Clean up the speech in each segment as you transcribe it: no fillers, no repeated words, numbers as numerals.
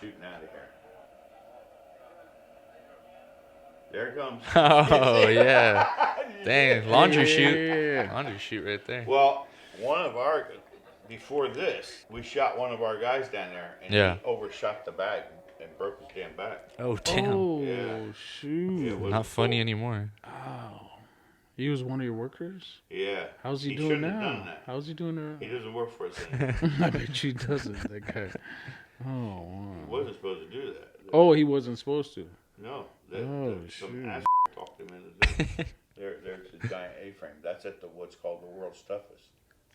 shooting out of here. There it comes. Oh, yeah. Dang, laundry chute. Yeah. Laundry chute right there. Well, before this, we shot one of our guys down there, and Yeah. he overshot the bag and broke his damn back. Oh, damn. Oh, Yeah. shoot. It was Not funny cool. anymore. Oh. He was one of your workers? Yeah. How's he doing shouldn't have now? done that. How's he doing now? He doesn't work for us anymore. I bet you doesn't, that guy. Oh, wow. He wasn't supposed to do that. Oh, he wasn't supposed to. No. Oh, some shoot. ass talked him into doing it. There's a giant A-frame. That's at what's called the world's toughest.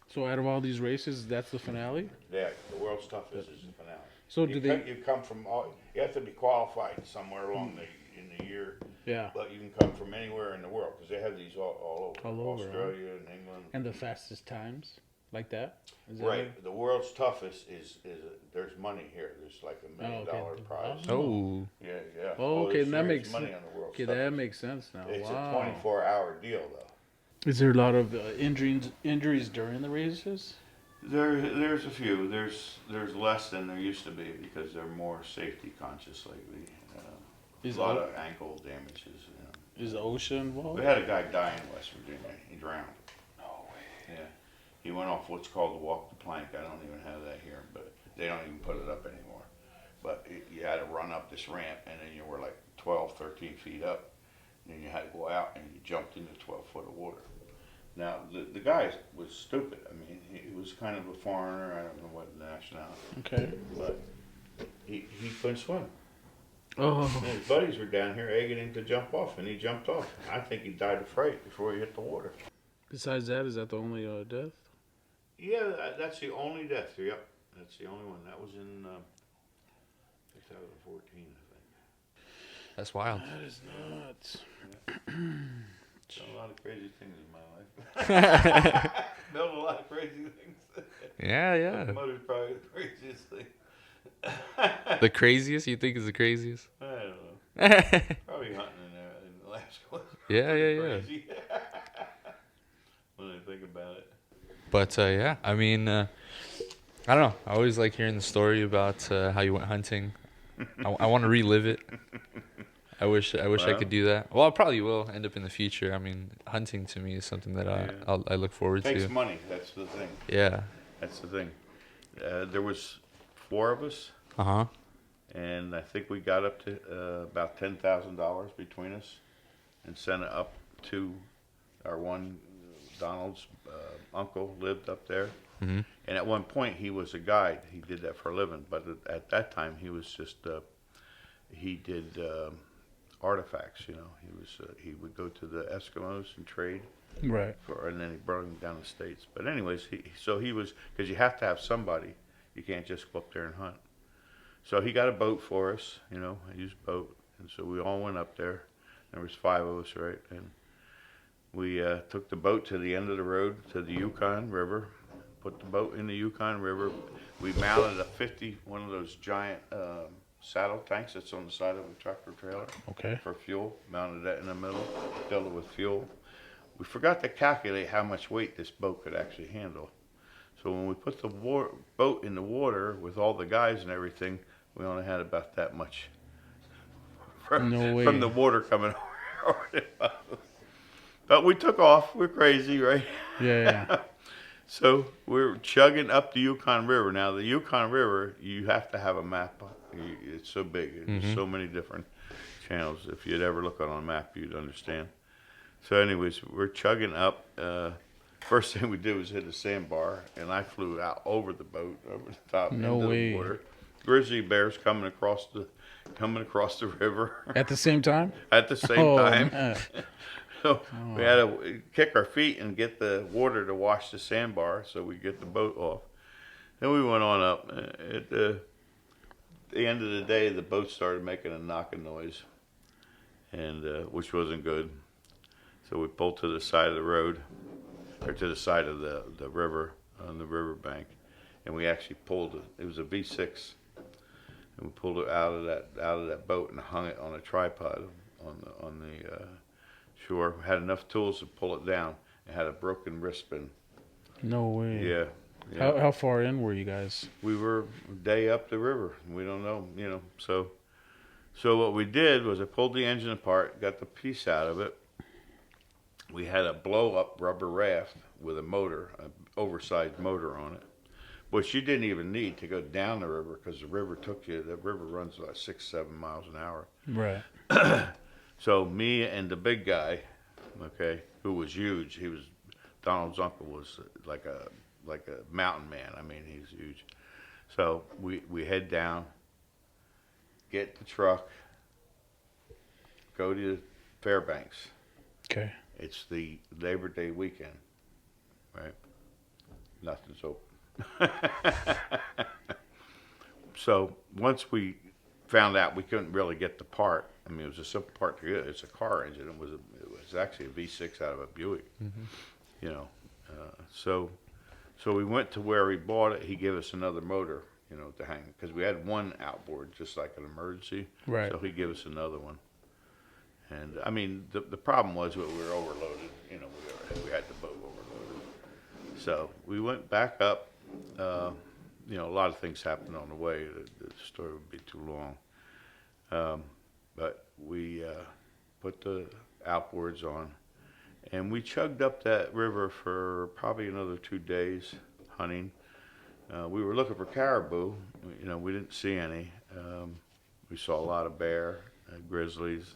So out of all these races, that's the finale? Yeah, the world's toughest is the finale. So You come from you have to be qualified somewhere along in the year. Yeah. But you can come from anywhere in the world because they have these all over. All over, Australia and England. And the fastest times? Like that? Is that Right. it? The world's toughest is there's money here. There's like $1 million prize. Oh. Yeah, yeah. Oh, okay, there's that serious makes money sense. on the world's Okay, toughest. that makes sense now. It's Wow. a 24-hour deal though. Is there a lot of injuries during the races? There's a few. There's less than there used to be because they're more safety conscious lately. Is a lot of ankle damages. You know. Is the ocean involved? We had a guy die in West Virginia. He drowned. No way. Yeah. He went off what's called the walk the plank. I don't even have that here, but they don't even put it up anymore. But you had to run up this ramp, and then you were like 12, 13 feet up. And then you had to go out, and you jumped into 12 foot of water. Now, the guy was stupid. I mean, he was kind of a foreigner. I don't know what nationality. Okay. But he couldn't swim. Oh. And his buddies were down here egging him to jump off, and he jumped off. I think he died of fright before he hit the water. Besides that, is that the only death? Yeah, that's the only death. Yep, that's the only one. That was in 2014, I think. That's wild. That is nuts. Done a lot of crazy things in my life. Built a lot of crazy things. Yeah. The motor's probably the craziest thing. The craziest? You think is the craziest? I don't know. Yeah. Probably hunting in Alaska was Yeah. crazy. When I think about it. But yeah, I mean, I don't know. I always like hearing the story about how you went hunting. I want to relive it. I wish I could do that. Well, I probably will end up in the future. I mean, hunting to me is something that I look forward Takes to. money. That's the thing. Yeah. That's the thing. There was 4 of us, Uh-huh. and I think we got up to about $10,000 between us, and sent it up to our one Donald's uncle lived up there. Mm-hmm. And at one point he was a guide. He did that for a living. But at that time he was just he did artifacts. You know, he would go to the Eskimos and trade. Right. And then he brought them down the States. But anyways, he was, because you have to have somebody. You can't just go up there and hunt. So he got a boat for us. You know, I used a boat, and so we all went up there. There was 5 of us, right? And we took the boat to the end of the road to the Yukon River, put the boat in the Yukon River. We mounted one of those giant saddle tanks that's on the side of a tractor trailer. Okay. For fuel. Mounted that in the middle, filled it with fuel. We forgot to calculate how much weight this boat could actually handle. So when we put the boat in the water with all the guys and everything, we only had about that much from the water coming over the boat. But we took off. We're crazy, right? Yeah. So we're chugging up the Yukon River. Now, the Yukon River, you have to have a map. It's so big. There's so many different channels. If you'd ever look on a map, you'd understand. So anyways, we're chugging up. First thing we did was hit a sandbar, and I flew out over the boat, over the top into the water. Grizzly bears coming across the river. At the same time? At the same time. Man. So we had to kick our feet and get the water to wash the sandbar so we get the boat off. Then we went on up. At the end of the day, the boat started making a knocking noise, and which wasn't good. So we pulled to the side of the road, or to the side of the river, on the river bank, and we actually pulled it. It was a V6, and we pulled it out of that boat and hung it on a tripod on the shore. We had enough tools to pull it down. It had a broken wrist pin. No way. Yeah, Yeah. How far in were you guys? We were a day up the river. We don't know, So what we did was I pulled the engine apart, got the piece out of it. We had a blow-up rubber raft with a motor, an oversized motor on it, which you didn't even need to go down the river because the river runs like 6-7 miles an hour. Right. So me and the big guy, okay, who was huge, Donald's uncle was like a mountain man. I mean, he's huge. So we head down, get the truck, go to Fairbanks. Okay. It's the Labor Day weekend, right? Nothing's open. So once we found out we couldn't really get the part, I mean, it was a simple part to get. It's a car engine. It was actually a V6 out of a Buick, you know. So we went to where he bought it. He gave us another motor, to hang, because we had one outboard, just like an emergency. Right. So he gave us another one. And I mean, the problem was we were overloaded. We had the boat overloaded. So we went back up. A lot of things happened on the way. The story would be too long. But we put the outboards on, and we chugged up that river for probably another 2 days hunting. We were looking for caribou. We didn't see any. We saw a lot of bear, grizzlies,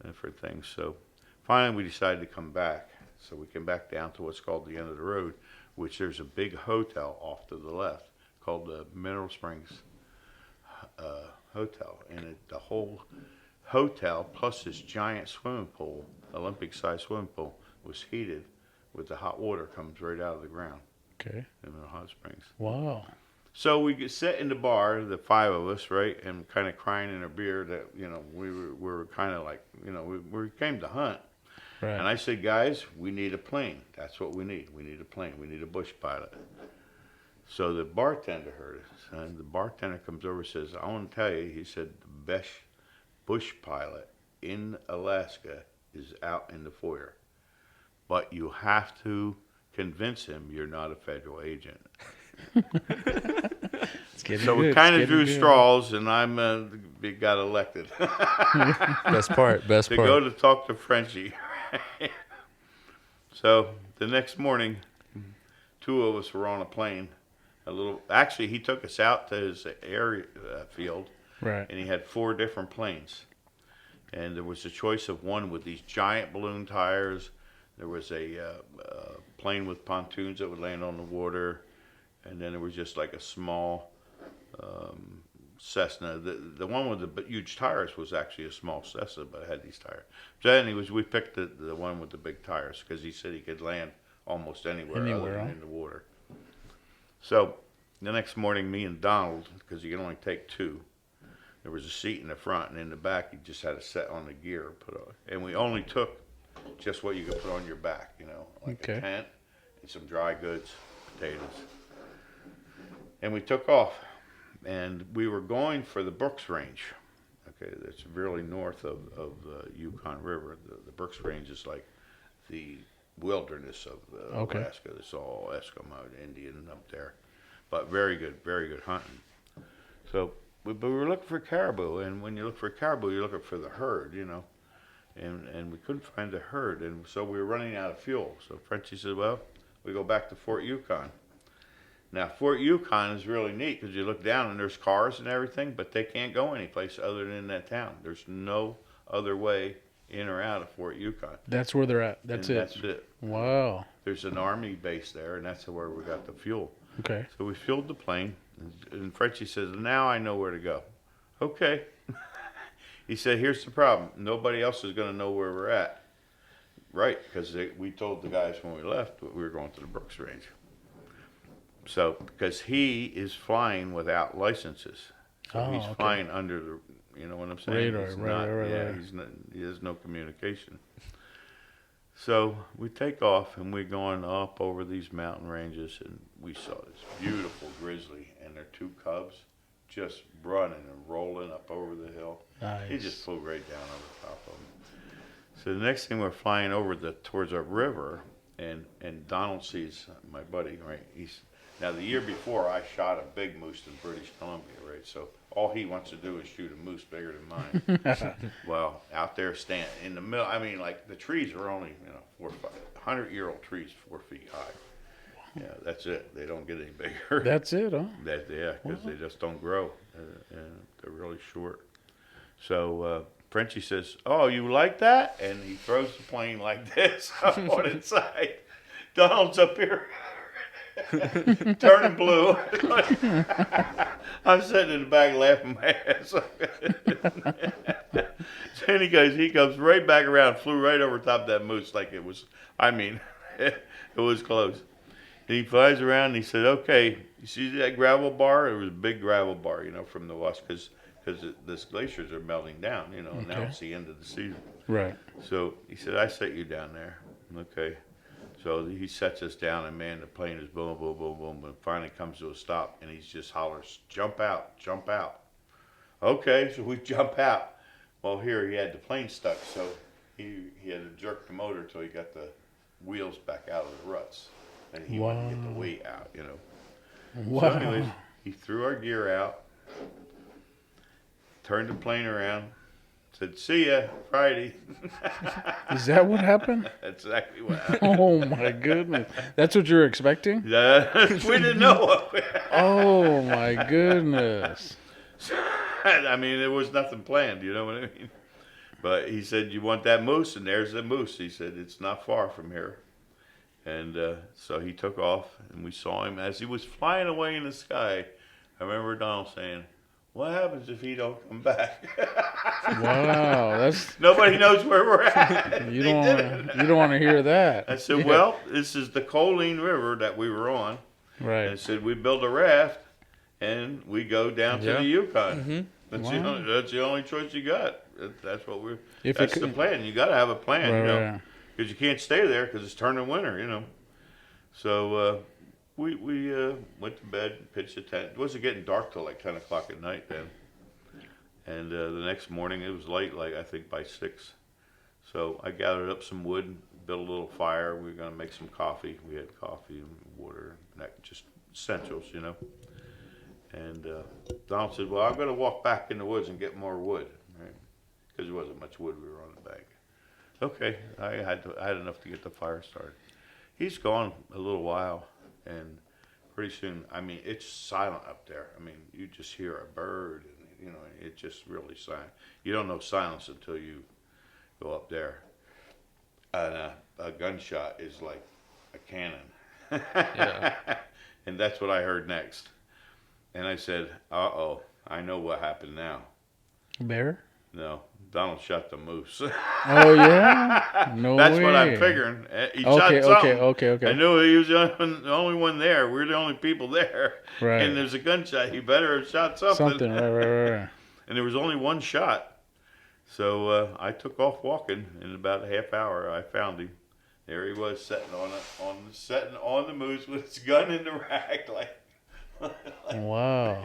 different things. So finally we decided to come back. So we came back down to what's called the end of the road, which there's a big hotel off to the left called the Mineral Springs Hotel. And the whole hotel plus this giant swimming pool, Olympic-sized swimming pool, was heated with the hot water comes right out of the ground. Okay. In the hot springs. Wow. So we sit in the bar, the 5 of us, right, and kind of crying in our beer that we were kind of like we came to hunt, Right. and I said, guys, we need a plane. That's what we need. We need a plane. We need a bush pilot. So the bartender heard it, and the bartender comes over and says, I want to tell you, he said, the best bush pilot in Alaska is out in the foyer, but you have to convince him you're not a federal agent. So we kind of drew straws, and got elected. Best part. To go to talk to Frenchie. So the next morning, 2 of us were on a plane. Actually, he took us out to his field, Right. and he had 4 different planes. And there was a choice of one with these giant balloon tires. There was a plane with pontoons that would land on the water, and then there was just like a small Cessna. The one with the huge tires was actually a small Cessna, but it had these tires. So anyways, we picked the one with the big tires because he said he could land almost anywhere other than in the water. So the next morning, me and Donald, because you can only take 2, there was a seat in the front, and in the back, you just had to set on the gear put on. And we only took just what you could put on your back, like a tent and some dry goods, potatoes. And we took off, and we were going for the Brooks Range. Okay, that's really north of the Yukon River. The Brooks Range is like the wilderness of Alaska. It's all Eskimo and Indian up there, but very good hunting. So, but we were looking for caribou, and when you look for caribou, you're looking for the herd, and we couldn't find the herd, and so we were running out of fuel. So Frenchie said, well, we go back to Fort Yukon. Now, Fort Yukon is really neat because you look down and there's cars and everything, but they can't go anyplace other than that town. There's no other way in or out of Fort Yukon. That's where they're at. That's That's it. Wow. There's an army base there, and that's where we got the fuel. Okay. So we fueled the plane, and Frenchie says, now I know where to go. Okay. He said, here's the problem. Nobody else is going to know where we're at. Right, because we told the guys when we left that we were going to the Brooks Range. So, because he is flying without licenses. So he's flying under the, you know what I'm saying? Radar, right. He has no communication. So we take off, and we're going up over these mountain ranges, and we saw this beautiful grizzly and their 2 cubs just running and rolling up over the hill. Nice. He just flew right down over top of them. So the next thing, we're flying over towards a river, and Donald sees my buddy, right? Now the year before, I shot a big moose in British Columbia, right? So all he wants to do is shoot a moose bigger than mine. Well, out there standing in the middle, I mean, like the trees are only 100-year-old trees 4 feet high. Yeah, that's it. They don't get any bigger. That's it, huh? Because they just don't grow, and they're really short. So Frenchie says, "Oh, you like that?" And he throws the plane like this up on its side. Donald's up here turning blue. I'm sitting in the back laughing my ass off. So he comes right back around, flew right over top of that moose like it was, it was close. And he flies around and he said, "Okay, you see that gravel bar? It was a big gravel bar, from the wash because the glaciers are melting down, and now it's the end of the season." Right. So he said, "I set you down there." Okay. So he sets us down, and man, the plane is boom, boom, boom, boom, and finally comes to a stop, and he just hollers, "Jump out, jump out." Okay, so we jump out. Well, here he had the plane stuck, so he had to jerk the motor till he got the wheels back out of the ruts, and he wanted to get the weight out, Wow. So anyways, he threw our gear out, turned the plane around, said, "See ya Friday." Is that what happened? That's exactly what happened. Oh my goodness. That's what you're expecting? We didn't know. Oh my goodness. I mean, there was nothing planned, you know what I mean? But he said, "You want that moose?" And there's the moose. He said, "It's not far from here." And so he took off, and we saw him as he was flying away in the sky. I remember Donald saying, "What happens if he don't come back?" Wow, that's Nobody knows where we're at. you don't want to hear that. I said, "Well, this is the Colleen River that we were on." Right. And I said, "We build a raft, and we go down to the Yukon." Mm-hmm. That's the only choice you got. That's what we're. If that's the plan. You got to have a plan, Right. because you can't stay there because it's turning winter, So we went to bed, pitched a tent. It wasn't getting dark till like 10 o'clock at night then. And the next morning it was late, like I think by 6. So I gathered up some wood, built a little fire. We were gonna make some coffee. We had coffee and water, and just essentials, And Donald said, "Well, I'm gonna walk back in the woods and get more wood, right? Because there wasn't much wood. We were on the bank." Okay, I had enough to get the fire started. He's gone a little while, and pretty soon, it's silent up there. You just hear a bird, and it's just really silent. You don't know silence until you go up there. And a gunshot is like a cannon. Yeah. And that's what I heard next. And I said, "Uh-oh, I know what happened now." Bear? No, Donald shot the moose. Oh yeah? No That's way. what I'm figuring. He shot something. Okay. I knew he was the only one there. We're the only people there. Right. And there's a gunshot. He better have shot something. Right. And there was only one shot. So I took off walking. In about a half hour, I found him. There he was, sitting on the moose with his gun in the rack, like. Wow.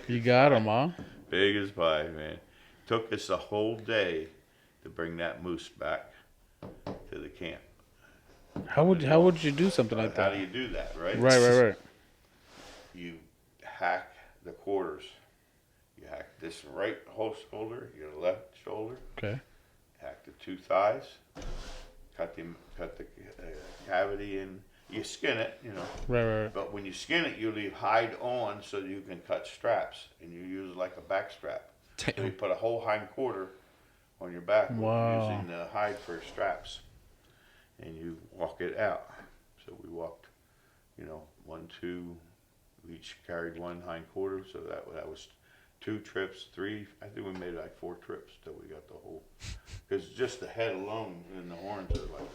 You got him, huh? Big as pie, man. Took us a whole day to bring that moose back to the camp. How would you do something like How that? do you do that, right? Right. You hack the quarters. You hack this right shoulder, your left shoulder. Okay. Hack the 2 thighs. Cut the cavity in. You skin it, Right. But when you skin it, you leave hide on so you can cut straps, and you use it like a back strap. So you put a whole hind quarter on your back using the hide for straps, and you walk it out. So we walked, 1, 2, we each carried one hind quarter, so that was 2 trips, 3. I think we made like 4 trips till we got the whole. Because just the head alone and the horns are like,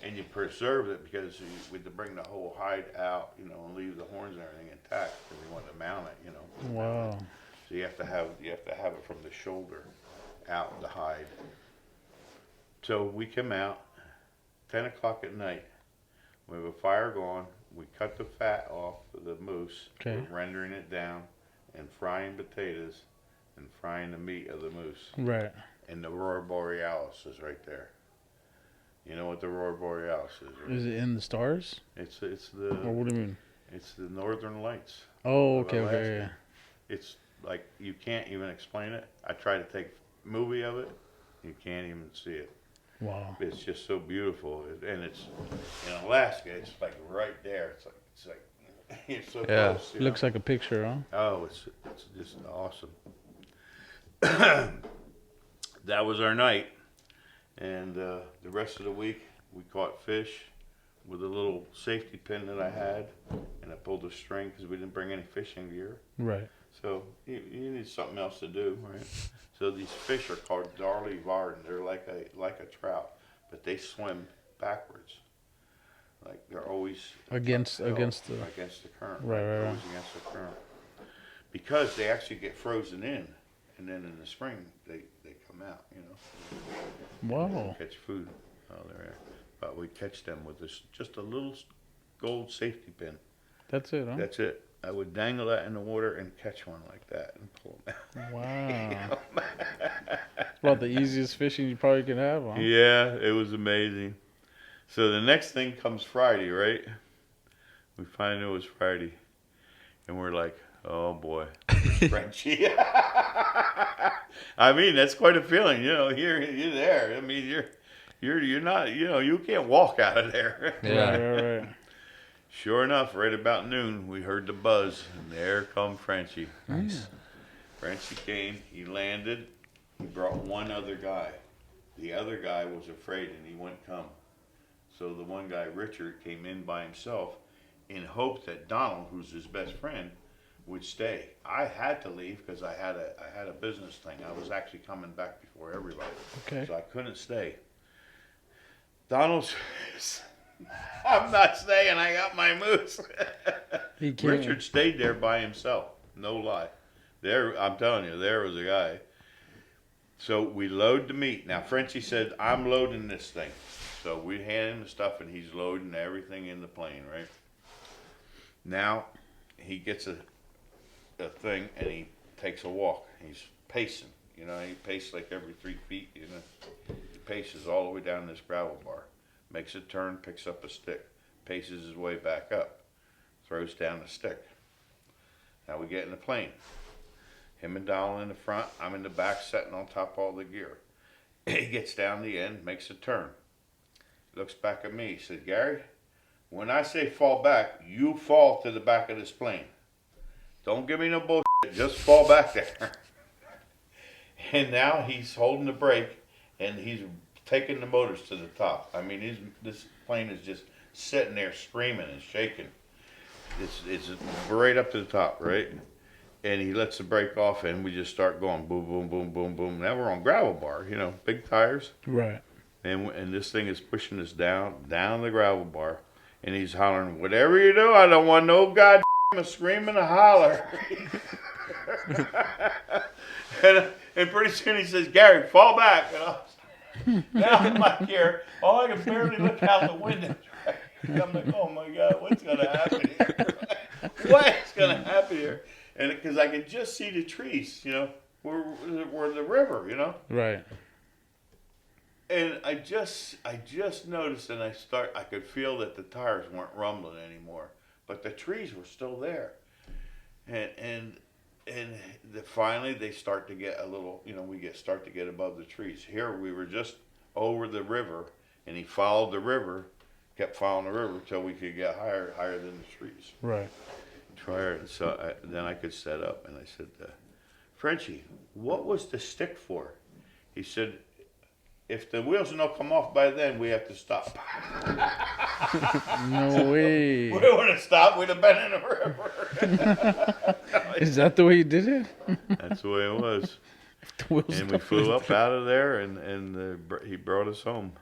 and you preserve it because we had to bring the whole hide out, and leave the horns and everything intact because we wanted to mount it, Wow. So you have to have it from the shoulder out, the hide. So we come out 10 o'clock at night. We have a fire going. We cut the fat off of the moose. Okay. We're rendering it down and frying potatoes and frying the meat of the moose. Right. And the Aurora Borealis is right there. You know what the Aurora Borealis is, right? Is it in the stars? It's Or what do you mean? It's the Northern Lights. Oh, of okay, Alaska. okay, yeah. It's like you can't even explain it. I tried to take a movie of it. You can't even see it. Wow. It's just so beautiful, and it's in Alaska. It's like right there. It's like it's so Yeah. close. Looks like a picture, huh? Oh, it's just awesome. That was our night, and the rest of the week we caught fish with a little safety pin that I had, and I pulled a string because we didn't bring any fishing gear. Right. So you need something else to do, right? So these fish are called EARLY-Garden. They're like a trout, but they swim backwards. Like they're always Against the against the current. Right. Always against the current. Because they actually get frozen in, and then in the spring they come out. Wow. Catch food while they're there. But we catch them with just a little gold safety pin. That's it, huh? That's it. I would dangle that in the water and catch one like that and pull them out. Wow. About the easiest fishing you probably could have, huh? Yeah, it was amazing. So the next thing comes Friday, right? We find it was Friday, and we're like, oh boy, Frenchie. I mean, that's quite a feeling, you're there. I mean, you're not, you can't walk out of there. Yeah. Right. Sure enough, right about noon, we heard the buzz, and there come Frenchie. Nice. Frenchie came, he landed, he brought one other guy. The other guy was afraid, and he wouldn't come. So the one guy, Richard, came in by himself in hopes that Donald, who's his best friend, would stay. I had to leave because I had a business thing. I was actually coming back before everybody. Okay. So I couldn't stay. Donald's... I'm not staying. I got my moose. He can't. Richard stayed there by himself. No lie. There, I'm telling you, there was a guy. So we load the meat. Now Frenchie said, "I'm loading this thing." So we hand him the stuff, and he's loading everything in the plane. Right. Now he gets a thing, and he takes a walk. He's pacing. He paces like every 3 feet. He paces all the way down this gravel bar. Makes a turn, picks up a stick, paces his way back up, throws down the stick. Now we get in the plane. Him and Donald in the front, I'm in the back sitting on top of all the gear. He gets down the end, makes a turn. Looks back at me, he said, "Gary, when I say fall back, you fall to the back of this plane. Don't give me no bullshit, just fall back there." And now he's holding the brake, and he's taking the motors to the top. I mean, this plane is just sitting there screaming and shaking. It's right up to the top, right? And he lets the brake off, and we just start going boom, boom, boom, boom, boom. Now we're on gravel bar, big tires. Right. And this thing is pushing us down the gravel bar. And he's hollering, "Whatever you do, I don't want no goddamn screaming and holler." and pretty soon he says, "Gary, fall back." Now I'm like here, all I can barely look out the window. I'm like, oh my God, what's going to happen here? What's going to happen here? And because I can just see the trees, we're the river, Right. And I just noticed, and I could feel that the tires weren't rumbling anymore, but the trees were still there, and finally they start to get a little, start to get above the trees. Here we were just over the river, and he followed the river, kept following the river until we could get higher than the trees. Right. So then I could set up, and I said, "Frenchie, what was the stick for?" He said, "If the wheels don't come off by then, we have to stop." No way. We would have stopped, we'd have been in the river. Is that the way you did it? That's the way it was. The wheels And we flew up out of there, and he brought us home.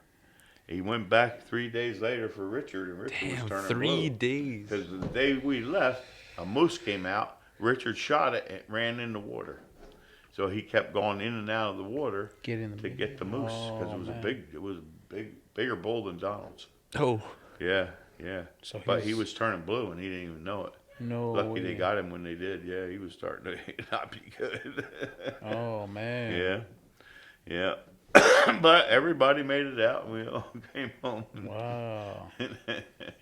He went back 3 days later for Richard, and Richard was turning 3 blue. days. Because the day we left, a moose came out. Richard shot it and ran in the water. So he kept going in and out of the water to get the moose, because it was a bigger bull than Donald's. Oh. Yeah. So But he was turning blue, and he didn't even know it. No Lucky way. they got him when they did. Yeah, he was starting to not be good. Oh man. Yeah. But everybody made it out, and we all came home. Wow.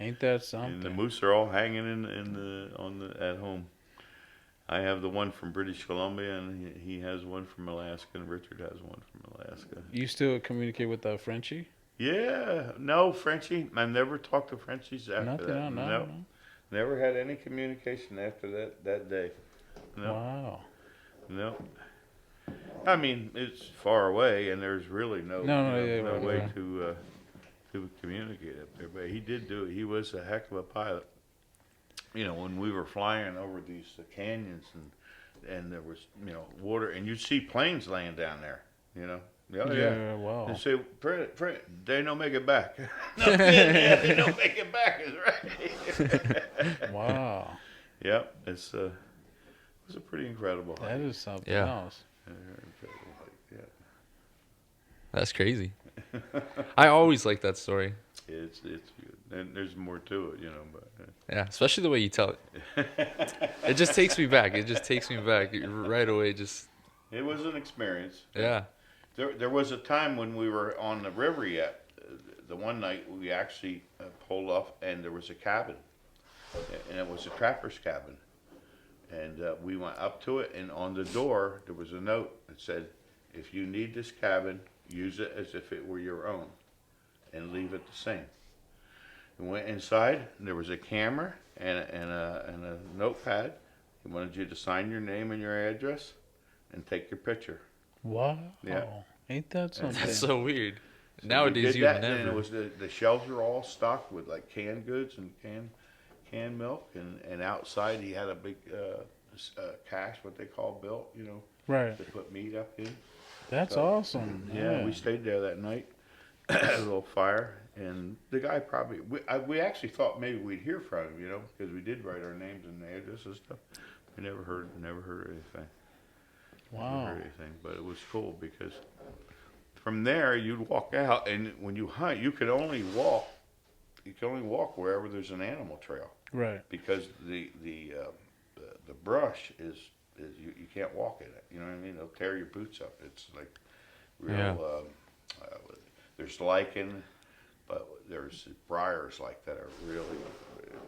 Ain't that something? And the moose are all hanging at home. I have the one from British Columbia, and he has one from Alaska, and Richard has one from Alaska. You still communicate with the Frenchie? Yeah, no, Frenchie. I never talked to Frenchies after Nothing, that. no. Never had any communication after that day. No. Wow. No. I mean, it's far away, and there's really no way to communicate up there. But he did do it. He was a heck of a pilot. You know, when we were flying over these canyons and there was, you know, water, and you'd see planes laying down there, you know. Oh, yeah. Wow. And say, they don't make it back. No, they don't make it back, is right. Wow. Yep, it was a pretty incredible hike. That is something Yeah. else. Incredible hike, yeah. That's crazy. I always like that story. It's good. And there's more to it, you know, but Yeah, especially the way you tell it. It just takes me back. It just takes me back right away. Just it was an experience. yeah. There was a time when we were on the river yet. The one night we actually pulled off, and there was a cabin, and it was a trapper's cabin. And we went up to it, and on the door there was a note that said, "If you need this cabin, use it as if it were your own, and leave it the same." We went inside, and there was a camera and a notepad. He wanted you to sign your name and your address, and take your picture. Wow. Yeah. Ain't that something? That's so weird. So Nowadays we did you that, would and never. it was the shelves were all stocked with like canned goods and canned milk, and outside he had a big cache, what they call built, you know, Right. to put meat up in. That's So, awesome. Yeah, we stayed there that night. A little fire, and the guy probably we actually thought maybe we'd hear from him, you know, because we did write our names and addresses and stuff. We never heard anything. Wow. Never heard anything, but it was cool because from there you'd walk out, and when you hunt, you can only walk wherever there's an animal trail, Right. because the brush is you can't walk in it. You know what I mean? It'll tear your boots up. It's like real. There's lichen, but there's briars like that are really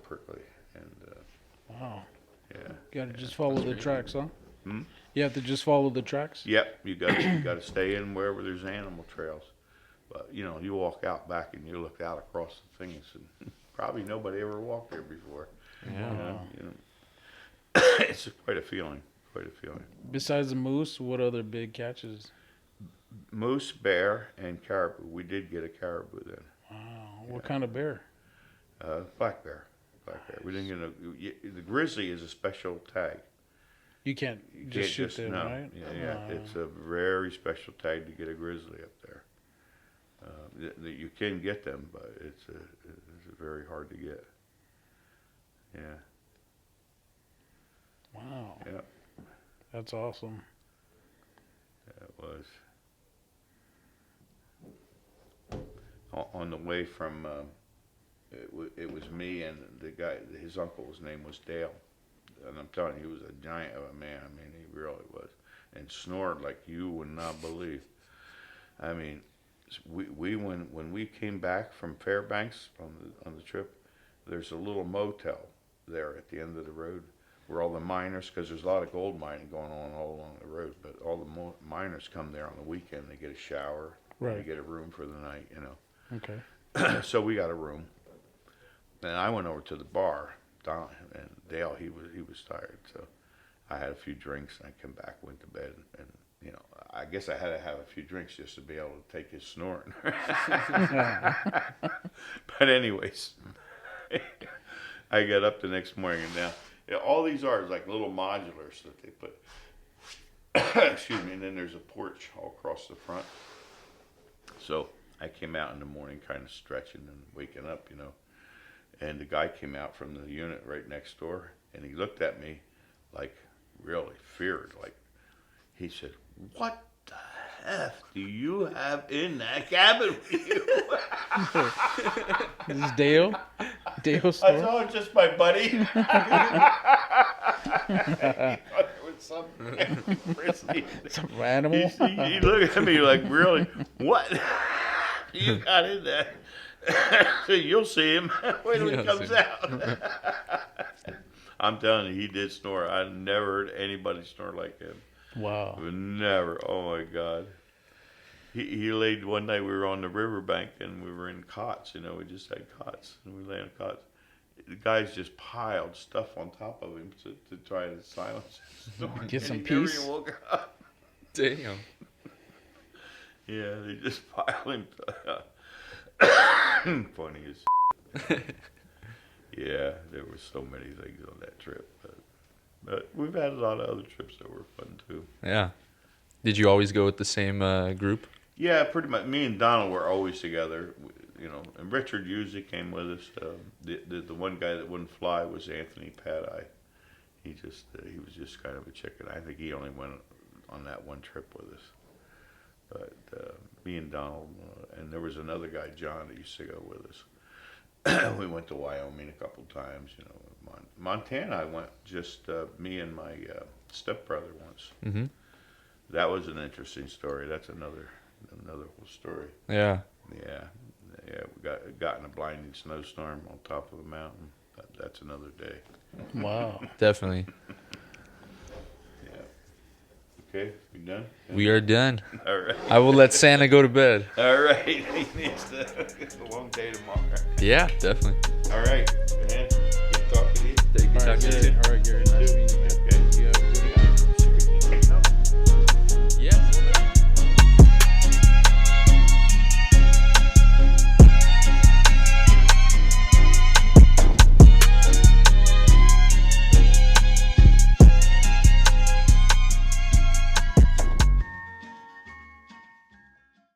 prickly, and Wow. yeah. You gotta just follow the tracks, huh? Hmm? You have to just follow the tracks? Yep, you got to stay in wherever there's animal trails. But you know, you walk out back and you look out across the things, and probably nobody ever walked there before. Yeah. You know, it's quite a feeling. Quite a feeling. Besides the moose, what other big catches? Moose, bear, and caribou. We did get a caribou then. Wow. What kind of bear? Black bear. Black bear. We didn't get the grizzly is a special tag. You can't You just can't shoot them, no. right? Yeah. It's a very special tag to get a grizzly up there. You can get them, but it's very hard to get. Yeah. Wow. Yeah. That's awesome. It was. On the way from, it was me and the guy, his uncle's name was Dale. And I'm telling you, he was a giant of a man. I mean, he really was. And snored like you would not believe. I mean, when we came back from Fairbanks on the trip, there's a little motel there at the end of the road where all the miners, because there's a lot of gold mining going on all along the road, but all the miners come there on the weekend. They get a shower, Right. they get a room for the night, you know. Okay. So we got a room, and I went over to the bar, Don, and Dale. He was tired, so I had a few drinks, and I came back, went to bed, and you know, I guess I had to have a few drinks just to be able to take his snoring. But anyways, I got up the next morning, and now all these are like little modulars that they put. Excuse me, and then there's a porch all across the front. So I came out in the morning kind of stretching and waking up, you know. And the guy came out from the unit right next door, and he looked at me like really feared. Like, he said, "What the F do you have in that cabin with you?" Is this Dale? Dale I store? saw it's just my buddy. He thought there was something. Frisbee. Some animal. He looked at me like, really? What? You got in there. So you'll see him when he comes out. I'm telling you, he did snore. I never heard anybody snore like him. Wow. Never. Oh my God. He laid one night. We were on the riverbank and we were in cots. You know, we just had cots and we lay on cots. The guys just piled stuff on top of him to try to silence his snore. Get some he never peace. even woke up. Damn. Yeah, they just piled him. Funny as yeah, there were so many things on that trip. But we've had a lot of other trips that were fun too. Yeah. Did you always go with the same group? Yeah, pretty much. Me and Donald were always together, you know. And Richard usually came with us. The one guy that wouldn't fly was Anthony Padeye. He was just kind of a chicken. I think he only went on that one trip with us. But me and Donald, and there was another guy, John, that used to go with us. We went to Wyoming a couple times, you know. Montana, I went just me and my stepbrother once. Mm-hmm. That was an interesting story. That's another whole story. Yeah. Yeah. We got in a blinding snowstorm on top of a mountain. That's another day. Wow. Definitely. Yeah. Okay, we done? We are done. All right. I will let Santa go to bed. All right. He needs to. It's a long day tomorrow. Yeah, definitely. All right, man. Good talking to you. Thank you. All right, Gary. Nice meeting you.